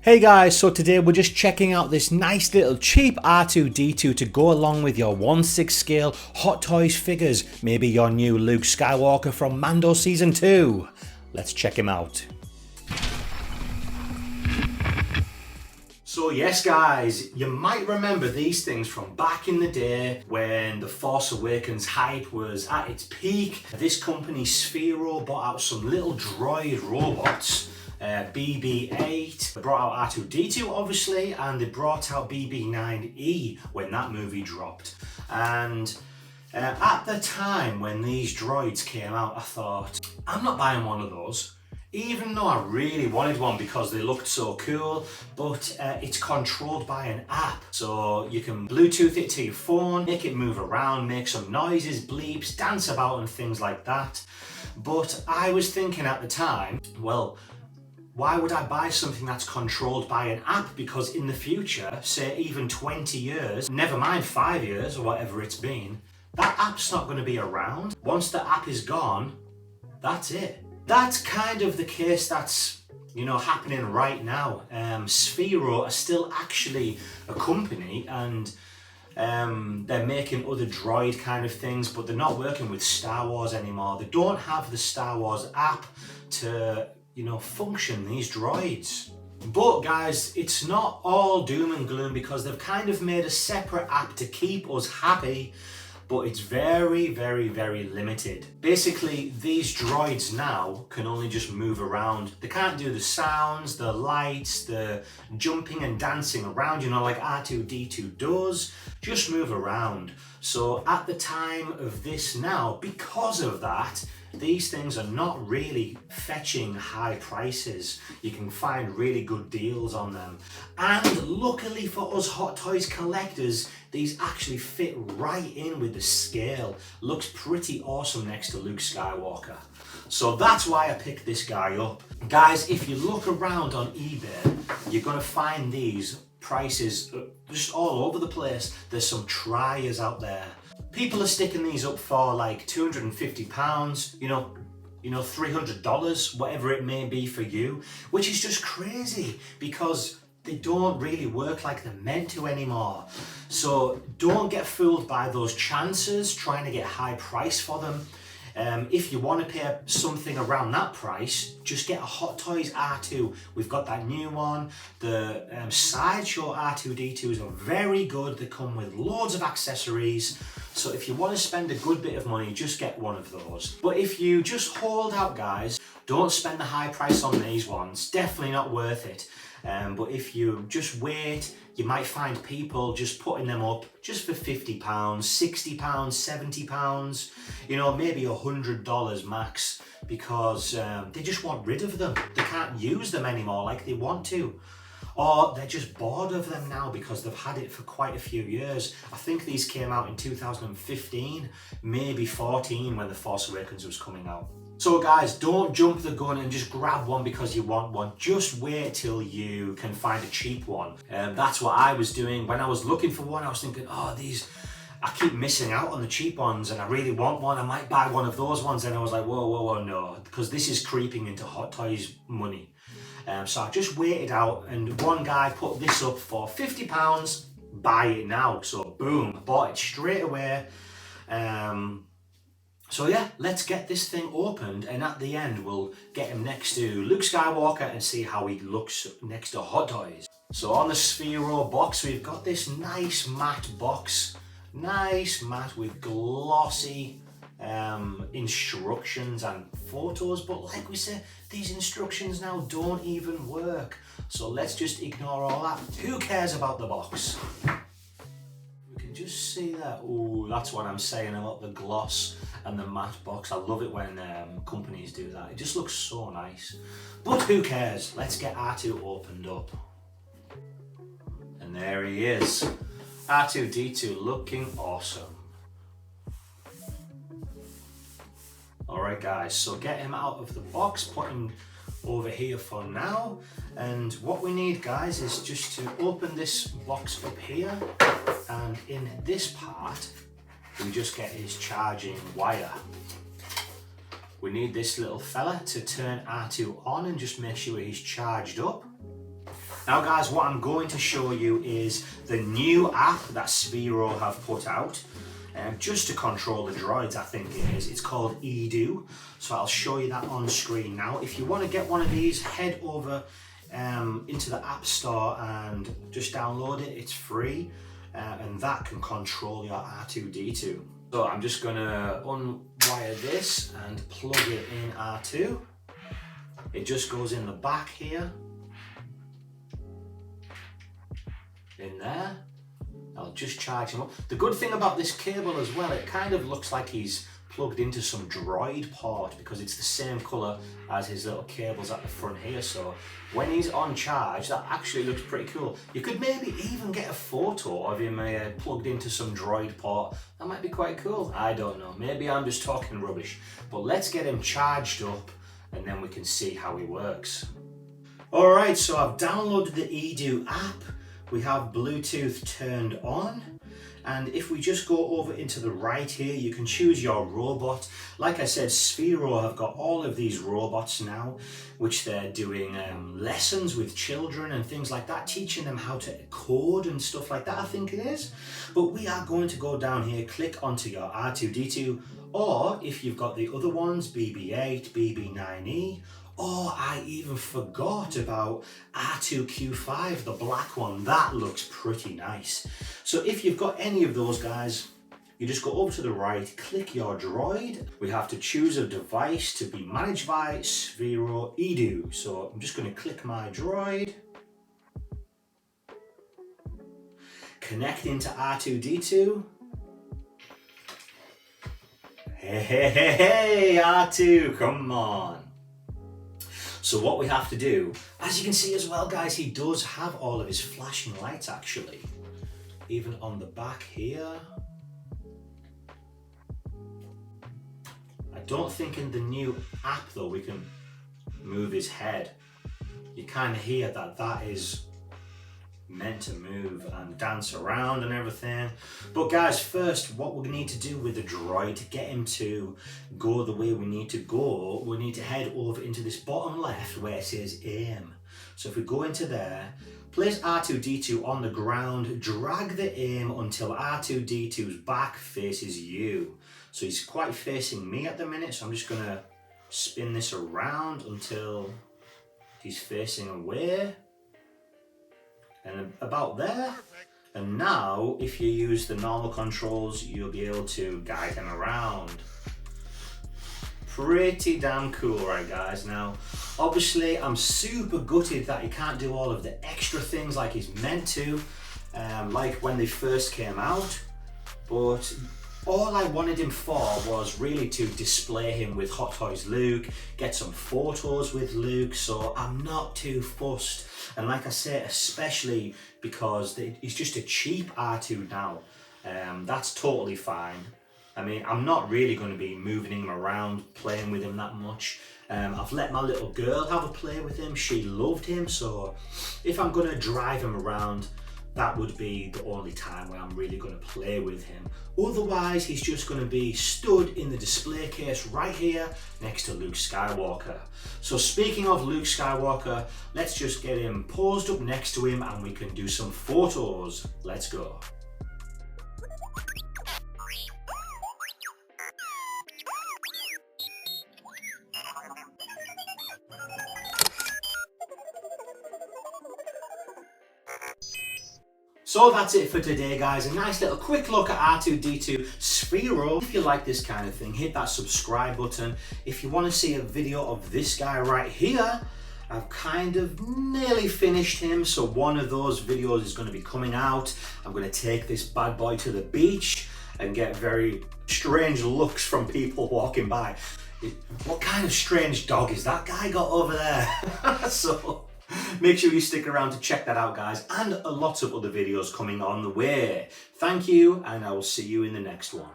Hey guys, so today we're just checking out this nice little cheap R2D2 to go along with your 1/6 scale Hot Toys figures, maybe your new Luke Skywalker from Mando Season 2. Let's check him out. So yes guys, you might remember these things from back in the day when the Force Awakens hype was at its peak. This company Sphero bought out some little droid robots. BB-8, they brought out R2D2 obviously, and they brought out BB-9E when that movie dropped. And at the time when these droids came out, I thought, I'm not buying one of those. Even though I really wanted one because they looked so cool, but it's controlled by an app. So you can Bluetooth it to your phone, make it move around, make some noises, bleeps, dance about and things like that. But I was thinking at the time, well, why would I buy something that's controlled by an app? Because in the future, say even 20 years, never mind 5 years or whatever it's been, that app's not going to be around. Once the app is gone, that's it. That's kind of the case that's, happening right now. Sphero are still actually a company and they're making other droid kind of things, but they're not working with Star Wars anymore. They don't have the Star Wars app to function these droids. But guys, it's not all doom and gloom because they've kind of made a separate app to keep us happy, but it's very, very, very limited. Basically, these droids now can only just move around. They can't do the sounds, the lights, the jumping and dancing around, like R2D2 does, just move around. So at the time of this now, because of that, these things are not really fetching high prices. You can find really good deals on them. And luckily for us Hot Toys collectors, these actually fit right in with the scale. Looks pretty awesome next to Luke Skywalker. So that's why I picked this guy up. Guys, if you look around on eBay, you're gonna find these prices just all over the place. There's some triers out there. People are sticking these up for like £250, $300, whatever it may be for you, which is just crazy because they don't really work like they're meant to anymore. So don't get fooled by those chances trying to get high price for them. If you want to pay something around that price, just get a Hot Toys R2. We've got that new one. The sideshow R2D2s are very good. They come with loads of accessories. So if you want to spend a good bit of money, just get one of those. But if you just hold out, guys, don't spend the high price on these ones. Definitely not worth it. But if you just wait, you might find people just putting them up just for £50, £60, £70, maybe $100 max, because they just want rid of them. They can't use them anymore like they want to. Or they're just bored of them now because they've had it for quite a few years. I think these came out in 2015, maybe 14 when The Force Awakens was coming out. So guys, don't jump the gun and just grab one because you want one. Just wait till you can find a cheap one. That's what I was doing. When I was looking for one, I was thinking, I keep missing out on the cheap ones and I really want one. I might buy one of those ones. And I was like, whoa, no, because this is creeping into Hot Toys money. So I just waited out and one guy put this up for £50, buy it now. So boom, bought it straight away. So yeah, let's get this thing opened and at the end we'll get him next to Luke Skywalker and see how he looks next to Hot Toys. So on the Sphero box, we've got this nice matte box. Nice matte with glossy instructions and photos, but like we said, these instructions now don't even work. So let's just ignore all that. Who cares about the box? We can just see that. Oh, that's what I'm saying about the gloss and the matte box. I love it when companies do that. It just looks so nice. But who cares? Let's get R2 opened up. And there he is. R2D2 looking awesome. Alright guys, so get him out of the box, put him over here for now. And what we need, guys, is just to open this box up here. And in this part, we just get his charging wire. We need this little fella to turn R2 on and just make sure he's charged up. Now guys, what I'm going to show you is the new app that Sphero have put out. Just to control the droids, I think it is. It's called EDU. So I'll show you that on screen now. If you want to get one of these, head over into the App Store and just download it. It's free, and that can control your R2D2. So I'm just going to unwire this and plug it in R2. It just goes in the back here. In there. I'll just charge him up. The good thing about this cable as well, it kind of looks like he's plugged into some droid port because it's the same colour as his little cables at the front here. So when he's on charge, that actually looks pretty cool. You could maybe even get a photo of him plugged into some droid port. That might be quite cool. I don't know. Maybe I'm just talking rubbish. But let's get him charged up and then we can see how he works. Alright, so I've downloaded the EDU app. We have Bluetooth turned on, and if we just go over into the right here, you can choose your robot. Like I said, Sphero have got all of these robots now, which they're doing lessons with children and things like that, teaching them how to code and stuff like that, I think it is. But we are going to go down here, click onto your R2D2, or if you've got the other ones, BB-8, BB-9E, or I even forgot about R2Q5, the black one. That looks pretty nice. So if you've got any of those guys, you just go over to the right, click your droid. We have to choose a device to be managed by Sphero EDU. So I'm just going to click my droid. Connect into R2D2. Hey, R2, come on. So what we have to do, as you can see as well guys, he does have all of his flashing lights actually, even on the back here. I don't think in the new app though we can move his head. You kind of hear that that is meant to move and dance around and everything. But guys, first what we need to do with the droid to get him to go the way we need to go, we need to head over into this bottom left where it says aim. So if we go into there, place R2D2 on the ground, drag the aim until R2D2's back faces you. So he's quite facing me at the minute, so I'm just gonna spin this around until he's facing away. And about there. And now, if you use the normal controls, you'll be able to guide him around. Pretty damn cool, right guys? Now, obviously, I'm super gutted that he can't do all of the extra things like he's meant to, like when they first came out. But all I wanted him for was really to display him with Hot Toys Luke, get some photos with Luke, so I'm not too fussed. And like I say, especially because he's just a cheap R2 now, that's totally fine. I mean, I'm not really going to be moving him around, playing with him that much. I've let my little girl have a play with him, she loved him, so if I'm going to drive him around, that would be the only time where I'm really going to play with him. Otherwise, he's just going to be stood in the display case right here next to Luke Skywalker. So speaking of Luke Skywalker, let's just get him posed up next to him and we can do some photos. Let's go. So that's it for today guys, a nice little quick look at R2D2 Sphero. If you like this kind of thing, hit that subscribe button. If you want to see a video of this guy right here, I've kind of nearly finished him, so one of those videos is going to be coming out. I'm going to take this bad boy to the beach and get very strange looks from people walking by. What kind of strange dog is that guy got over there? So make sure you stick around to check that out guys, and a lot of other videos coming on the way. Thank you, and I will see you in the next one.